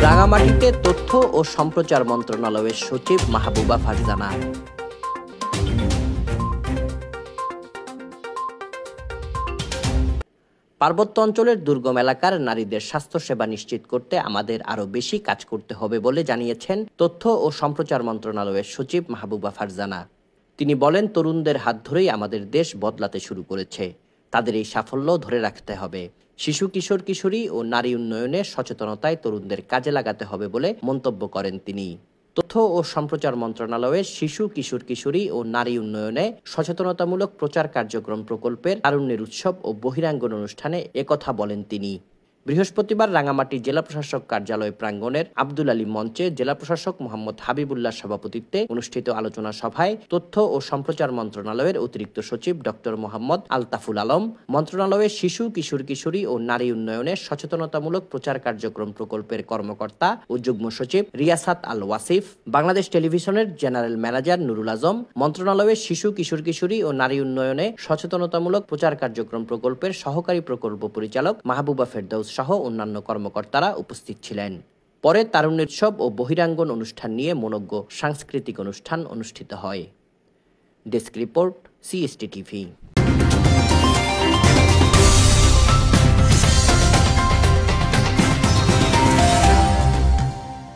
রাঙামাটিতে তথ্য ও সম্প্রচার মন্ত্রণালয়ের সচিব মাহবুবা ফারজানা। পার্বত্য অঞ্চলের দুর্গম এলাকার নারীদের স্বাস্থ্যসেবা নিশ্চিত করতে আমাদের আরও বেশি কাজ করতে হবে বলে জানিয়েছেন তথ্য ও সম্প্রচার মন্ত্রণালয়ের সচিব মাহবুবা ফারজানা। তিনি বলেন, তরুণদের হাত ধরেই আমাদের দেশ বদলাতে শুরু করেছে। তাদের এই সাফল্য ধরে রাখতে হবে। শিশু কিশোর কিশোরী ও নারী উন্নয়নে সচেতনতায় তরুণদের কাজে লাগাতে হবে বলে মন্তব্য করেন তিনি। তথ্য ও সম্প্রচার মন্ত্রণালয়ের শিশু কিশোর কিশোরী ও নারী উন্নয়নে সচেতনতামূলক প্রচার কার্যক্রম প্রকল্পের তারুণ্যের উৎসব ও বহিরাঙ্গন অনুষ্ঠানে একথা বলেন তিনি। বৃহস্পতিবার রাঙামাটি জেলা প্রশাসক কার্যালয় প্রাঙ্গণের আব্দুল আলী মঞ্চে জেলা প্রশাসক মোহাম্মদ হাবিবুল্লাহ সভাপতিত্বে অনুষ্ঠিত আলোচনা সভায় তথ্য ও সম্প্রচার মন্ত্রণালয়ের অতিরিক্ত সচিব ডক্টর মোহাম্মদ আলতাফুল আলম, মন্ত্রণালয়ের শিশু কিশোর কিশোরী ও নারী উন্নয়নে সচেতনতামূলক প্রচার কার্যক্রম প্রকল্পের কর্মকর্তা ও যুগ্ম সচিব রিয়াসাত আল ওয়াসিফ, বাংলাদেশ টেলিভিশনের জেনারেল ম্যানেজার নুরুল আজম, মন্ত্রণালয়ের শিশু কিশোর কিশোরী ও নারী উন্নয়নে সচেতনতামূলক প্রচার কার্যক্রম প্রকল্পের সহকারী প্রকল্প পরিচালক মাহবুবা ফেরদৌস সহ অন্যান্য কর্মকর্তারা উপস্থিত ছিলেন। পরে তারুণ্যের উৎসব ও বহিরাঙ্গন অনুষ্ঠান নিয়ে মনোজ্ঞ সাংস্কৃতিক অনুষ্ঠান অনুষ্ঠিত হয়। Desk report, CST TV।